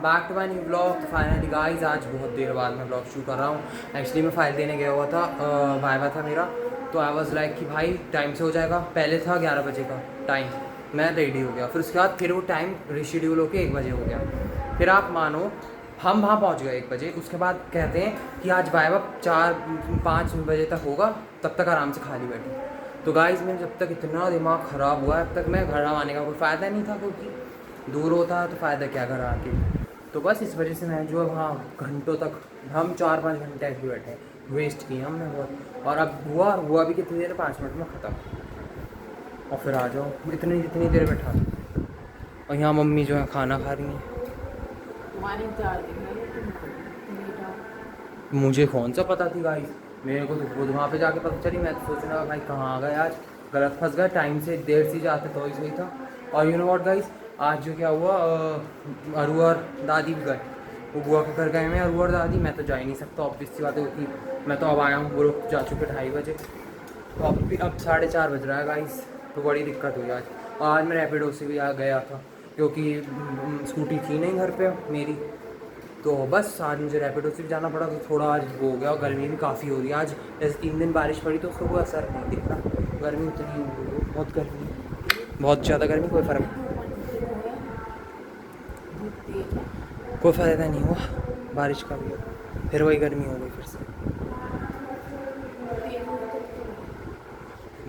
Back to my new blog. तो finally guys आज बहुत देर बाद मैं ब्लॉग शुरू कर रहा हूँ। एक्चुअली मैं फ़ाइल देने गया हुआ था, वाइवा था मेरा। तो आई वॉज लाइक कि भाई टाइम से हो जाएगा। पहले था 11 बजे का टाइम, मैं रेडी हो गया। फिर उसके बाद फिर वो टाइम रिशेड्यूल होकर 1 बजे हो गया। फिर आप मानो हम वहाँ पहुँच गए 1 बजे। उसके बाद कहते हैं कि आज वाइवा 4-5 बजे तक होगा, तब तक आराम से खाली बैठे। तो गाइस मेरे जब तक इतना दिमाग ख़राब हुआ, अब तक मैं घर आने का कोई फ़ायदा नहीं था, क्योंकि दूर होता है तो फ़ायदा क्या घर आके। तो बस इस वजह से मैं जो है वहाँ घंटों तक, हम 4-5 घंटे ऐसे बैठे, वेस्ट किए हमने बहुत। और अब हुआ भी कितनी देर, 5 मिनट में ख़त्म। और फिर आ जाओ, जितनी देर बैठा। और यहाँ मम्मी जो है खाना खा रही हैं। मुझे कौन सा पता थी गाइस, मेरे को तो खुद वहाँ पे जाके पता चली। मैं तो सोच रहा भाई कहाँ आ गए, आज गलत फंस गया। टाइम से देर से जाते तो ही सही था। और यू नो व्हाट गाइस, आज जो क्या हुआ, अरू और दादी भी गए, वो बुआ के घर गए हैं अरू और दादी। मैं तो जा ही नहीं सकता, ऑब्वियस सी बात है, क्योंकि मैं तो अब आया हूँ, वो लोग जा चुके 2:30 बजे। तो अब 4:30 बज रहा है गाइस। तो बड़ी दिक्कत हुई आज। और आज मैं रैपिडो से भी आ गया था, क्योंकि स्कूटी थी नहीं घर पे मेरी। तो बस आज मुझे रैपिडो से भी जाना पड़ा, तो थोड़ा आज वो हो गया। और गर्मी भी काफ़ी हो रही है आज। जैसे 3 दिन बारिश पड़ी तो उसका कोई असर नहीं दिख रहा। गर्मी इतनी हो रही है, बहुत गर्मी, बहुत ज़्यादा गर्मी। कोई फ़र्क, कोई फ़ायदा नहीं हुआ बारिश का भी, फिर वही गर्मी हो गई फिर से।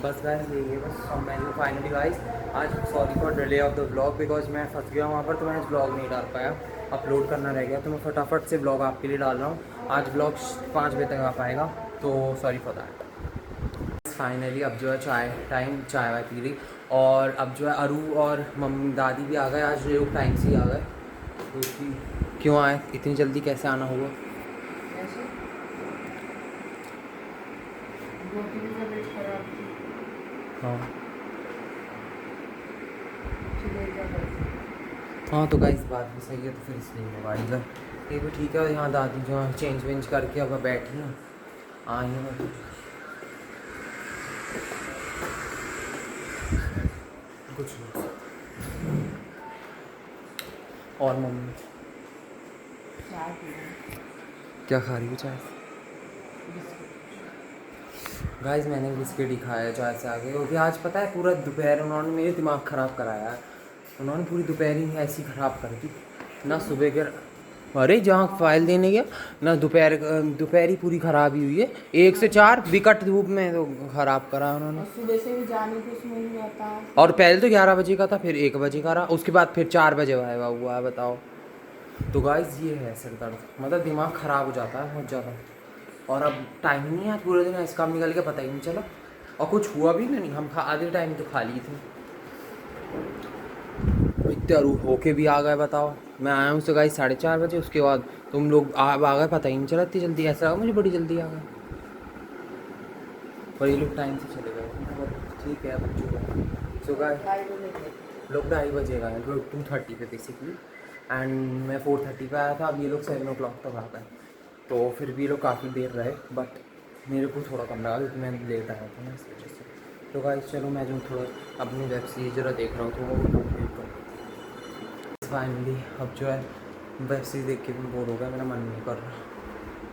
बस गाइस यही है बस। और मैंने फाइनली गाइस आज, sorry for delay of the blog, because मैं फंस गया वहाँ पर, तो मैं आज ब्लॉग नहीं डाल पाया, अपलोड करना रह गया। तो मैं फटाफट से ब्लॉग आपके लिए डाल रहा हूँ। आज ब्लॉग 5 बजे तक आ पाएगा, तो सॉरी फॉर दैट। फाइनली अब जो है चाय वाय पी रही। और अब जो है अरू और मम्मी दादी भी आ गए। आज ये लोग टाइम से ही आ गए, क्योंकि क्यों आए इतनी जल्दी, कैसे आना हुआ? हाँ हाँ, तो गाइस बात भी सही है, तो फिर इसलिए होगा इधर। ये भी ठीक है। और यहाँ दादी जो है चेंज वेंज करके अब बैठी हैं, आई हैं। कुछ नहीं। और मम्मी क्या खा रही है? चाय। गाइस मैंने बिस्किट ही खाया चाय से आगे, क्योंकि आज पता है पूरा दोपहर उन्होंने मेरे दिमाग ख़राब कराया है। उन्होंने पूरी दोपहर ही ऐसी ख़राब कर दी ना। सुबह के, अरे जहाँ फाइल देने गया ना, दोपहर ही पूरी ख़राब ही हुई है। 1 से 4 विकट धूप में तो ख़राब करा उन्होंने। सुबह से भी जाने कुछ नहीं आता। और पहले तो 11 बजे का था, फिर 1 बजे का रहा, उसके बाद फिर 4 बजे वाइवा हुआ है, बताओ। तो गाइस ये है सिर दर्द, मतलब दिमाग ख़राब हो जाता है बहुत ज़्यादा। और अब टाइम ही नहीं है, पूरे दिन ऐसे काम निकल के पता ही नहीं चला। और कुछ हुआ भी नहीं, हम आधे टाइम तो खा लिए थे। इतने अरू होके भी आ गए, बताओ। मैं आया हूँ तो गाइस 4:30 बजे, उसके बाद तुम लोग आ गए, पता ही नहीं चला इतनी जल्दी। ऐसा लगा मुझे बड़ी जल्दी आ गए, पर ये लोग टाइम से चले गए। ठीक है, अब जो है सो गाइस लोग 2:30 बजे गए, 2:30 पे बेसिकली। एंड मैं 4:30 पे आया था। अब ये लोग 7 o'clock तक आ गए, तो फिर भी ये लोग काफ़ी देर रहे। बट मेरे को थोड़ा कम लगा, क्योंकि मैं लेट आया था ना, इस वजह से। तो गाइस चलो, मैं जो थोड़ा अपनी वेब सीरीज जरा देख रहा हूँ, तो वो कंप्लीट करूँ फाइनली। अब जो है वेब सीरीज देख के भी बोर हो गया, मेरा मन नहीं कर रहा।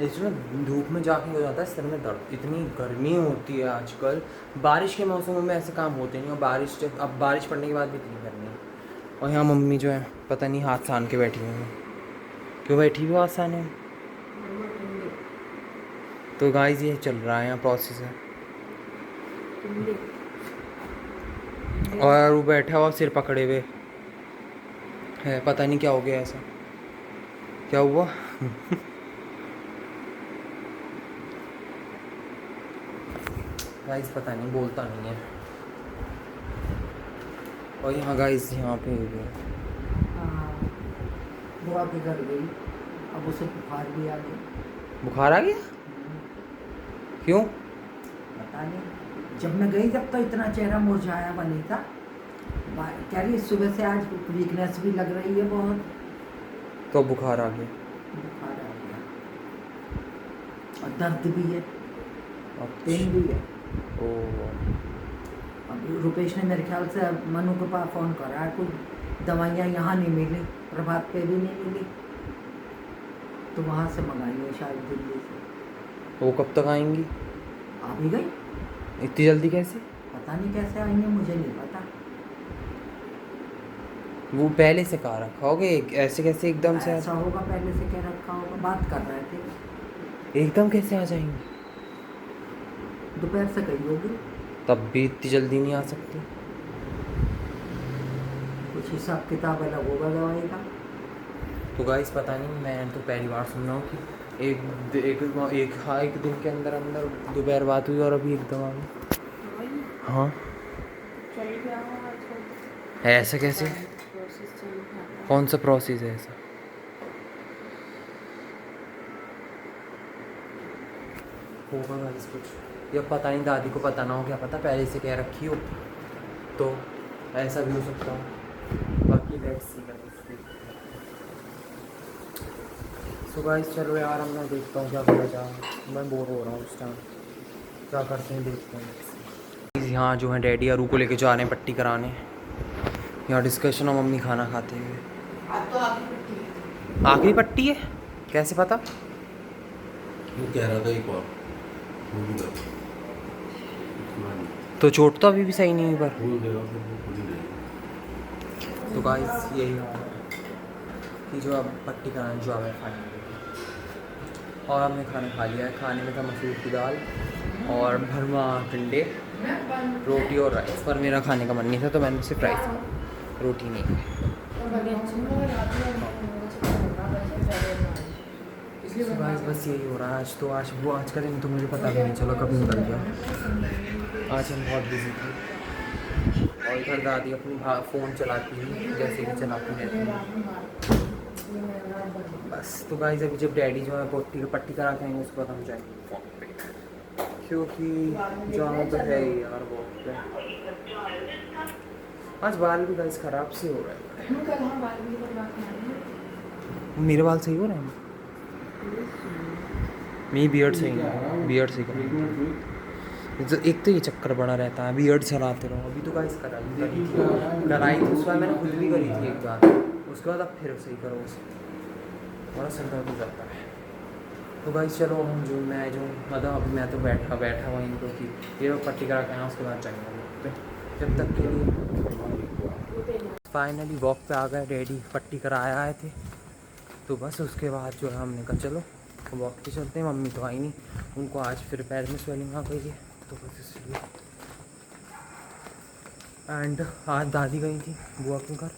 इसमें धूप में जाके हो जाता है सिर में दर्द, इतनी गर्मी होती है आजकल। बारिश के मौसम में ऐसे काम होते नहीं, और अब बारिश पड़ने के बाद भी इतनी गर्मी है। और यहाँ मम्मी जो है पता नहीं हाथ सान के बैठी हुई हैं, क्यों बैठी हुई हाथ साने? तो गाइस ये चल रहा है यहाँ प्रोसेस है। और वो बैठा हुआ सिर पकड़े हुए है, पता नहीं क्या हो गया, ऐसा क्या हुआ? गाइस पता नहीं, बोलता नहीं है। और यहाँ गाइस यहाँ पे हो गया, बुआ के घर गई, अब उसे बुखार भी आ गया। बुखार आ गया? क्यों? पता नहीं, जब मैं गई तब तो इतना चेहरा मुरझाया हुआ नहीं था। कह रही सुबह से आज वीकनेस भी लग रही है बहुत। तो बुखार आ गया? बुखार आ गया और दर्द भी है और पेन भी है। ओह, अब रुपेश ने मेरे ख्याल से मनु के पास फ़ोन करा है, कुछ दवाइयाँ यहाँ नहीं मिली, प्रभात पे भी नहीं मिली, तो वहाँ से मंगाई है शायद दिल्ली से। वो कब तक आएंगी? आ भी गई, इतनी जल्दी कैसे? पता नहीं कैसे आई है, मुझे नहीं पता। वो पहले से कहाँ रखा होगे, ऐसे कैसे एकदम से ऐसा होगा, पहले से क्या रखा होगा, बात कर रहे थे। एकदम कैसे आ जाएंगी? दोपहर से गई होगी। तब भी इतनी जल्दी नहीं आ सकती। कुछ हिसाब किताब अलग होगा दवाई का। तो गाइस पता नहीं, मैं तो पहली बार सुन रहा हूँ कि एक दिन के अंदर अंदर दोपहर बात हुई और अभी एकदम आ गई। हाँ ऐसा कैसे? कौन सा प्रोसेस है ऐसा? होगा गाइस कुछ, या पता नहीं, दादी को पता ना हो, क्या पता पहले से कह रखी हो, तो ऐसा भी हो सकता है। बाकी let's see guys. So guys चलो यार, अब मैं देखता हूँ क्या करा जाए, मैं बोर हो रहा हूँ इस टाइम, क्या करते हैं देखते हैं। यहाँ जो है डैडी अरू को लेके जा रहे हैं पट्टी कराने। यहाँ डिस्कशन और मम्मी खाना खाते हुए। आज तो आखिरी पट्टी है, कैसे पता? वो कह रहा था एक और वो भी कर तो चोट तो अभी भी सही नहीं है पर। भूल गया फिर वो भूल ही गया। तो गाइस यही हाल है कि जो अब पट्टी कराने जो है फाइनली, और हमने खाना खा लिया है। खाने में था मसूर की दाल और भरमा टिंडे, रोटी और राइस। पर मेरा खाने का मन नहीं था तो मैंने सिर्फ राइस खाया, रोटी नहीं खाई। तो गाइस बस यही हो रहा है आज। तो आज का दिन तो मुझे पता भी नहीं चला कभी निकल गया। आज हम बहुत बिजी थे और इधर दादी अपनी फ़ोन चलाती है जैसे कि चलाती रहती है। बस तो गाइस अभी जब डैडी जो है पट्टी करा के आएंगे उसके बाद हम जाएंगे वॉक पे, क्योंकि जाना तो है ही यार वॉक पे। आज बाल भी गाइस ख़राब से हो रहे हैं। मेरे बाल सही हो रहे हैं? मेरी बियर्ड सही नहीं, बियर्ड सही कर। एक तो ये चक्कर बड़ा रहता है, बियर्ड चलाते रहो। अभी तो गाइस कराई थी उस बार मैंने खुद भी करी थी एक बार, उसके बाद अब फिर सही करो उसे, बड़ा सर दर्द हो जाता है। तो गाइस चलो हम जो मैं जो मतलब अभी मैं तो बैठा हुआ इनको कि ये लोग पट्टी करा के आए उसके बाद जाएंगे वॉक पे। जब तक के लिए फाइनली वॉक पे आ गए, डैडी पट्टी कराया आए थे। तो बस उसके बाद जो है हमने कहा चलो वॉक पे चलते हैं। मम्मी तो आई नहीं, उनको आज फिर पैर में स्वेलिंग आ गई है, तो बस इसलिए। एंड आज दादी गई थी बुआ के घर,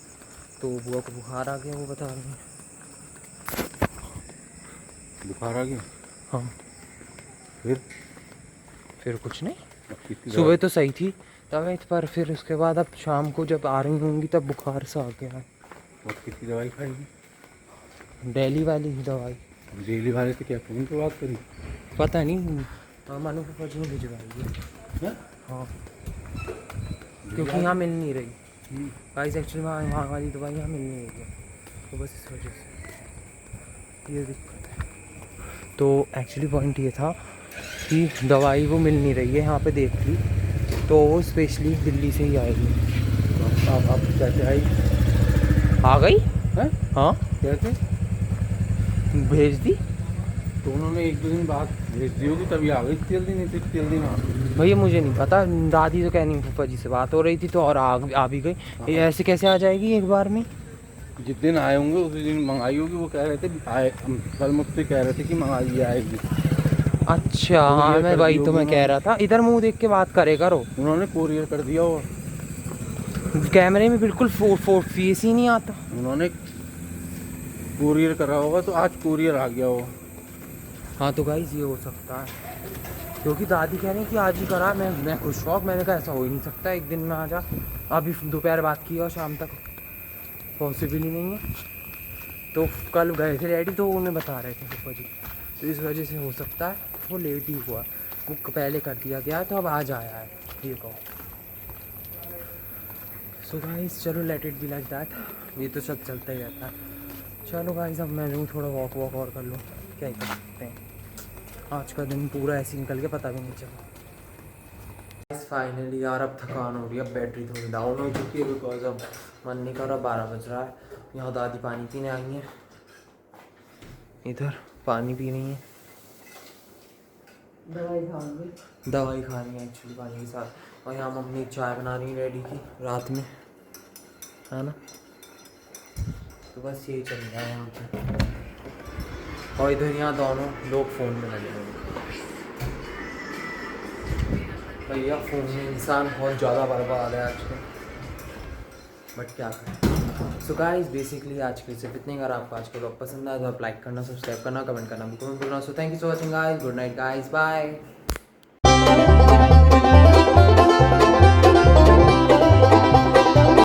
तो बुआ को बुखार आ गया, वो बता रही हैं। बुखार आ गया? हाँ फिर कुछ नहीं, कितनी सुबह तो सही थी तबीयत, पर फिर उसके बाद अब शाम को जब आ रही होंगी तब बुखार सा आ गया है। और कितनी दवाई खाएगी? डेली वाली ही दवाई। डेली वाले से क्या फोन पे बात करी? पता नहीं, मानो पापा जी ने भिजवाई है। हाँ क्योंकि यहाँ मिल नहीं रही गाइस, एक्चुअली वहाँ वाली दवाई यहाँ मिल नहीं रही है, तो बस इस वजह से ये दिक्कत है। तो एक्चुअली पॉइंट ये था कि दवाई वो मिल नहीं रही है यहाँ पे, देख ली तो वो स्पेशली दिल्ली से ही आएगी। अब कैसे आई? आ गई हैं? हाँ, कैसे? भेज दी तो उन्होंने एक दो दिन बाद भेज दी होगी तभी आ गई, इतनी जल्दी नहीं तो इतनी जल्दी ना। भैया मुझे नहीं पता, दादी तो कहनी फूफा जी से बात हो रही थी तो और आ भी गई। ये ऐसे कैसे आ जाएगी एक बार में? जिस दिन आए होंगे उसी दिन मंगाई होगी। वो कह रहे थे आए, कल मुझसे कह रहे थे कि मंगाई आएगी। अच्छा हाँ, मैं वही तो मैं कह रहा था, इधर मुंह देख के बात करे करो। उन्होंने कोरियर कर दिया और कैमरे में बिल्कुल फेस ही नहीं आता। उन्होंने कोरियर करा होगा, तो आज कोरियर आ गया होगा। हाँ तो गाइस ये हो सकता है, क्योंकि दादी कह रही कि आज ही करा। मैं खुश शौक, मैंने कहा ऐसा हो ही नहीं सकता एक दिन में आ जा। अभी दोपहर बात की और शाम तक पॉसिबल ही नहीं है। तो कल गए थे डैडी तो उन्हें बता रहे थे फूफा जी, तो इस वजह से हो सकता है वो लेट ही हुआ। वो पहले कर दिया गया तो अब आज आया है, ये कहो। सो गाइस चलो let it be like that, ये तो सब चलता ही रहता है। चलो गाइस अब मैं लूँ थोड़ा वॉक और कर लूँ, क्या ही कर सकते हैं। आज का दिन पूरा ऐसे निकल के पता भी नहीं चला। फाइनली यार अब थकान हो रही है, अब बैटरी थोड़ी डाउन हो चुकी है बिकॉज अब मन नहीं कर रहा, 12 बज रहा है। यहाँ दादी पानी पीने आई हैं, इधर पानी पी रही हैं, दवाई खाऊंगी। दवाई खानी है एक्चुअली पानी के साथ। और यहाँ मम्मी चाय बना रही है रेडी की रात में, है ना। तो बस यही चल रहा है यहाँ पे। और इधर यहाँ दोनों लोग फ़ोन में लगे हुए हैं। भैया फ़ोन में इंसान बहुत ज़्यादा बर्बाद है आजकल, बट क्या करें। सो गाइस बेसिकली आज के सिर्फ इतने। अगर आपको आज का ब्लॉग पसंद आया तो आप लाइक करना, सब्सक्राइब करना, कमेंट करना बिल्कुल मत भूलना। So thank you so watching guys, good night guys, bye.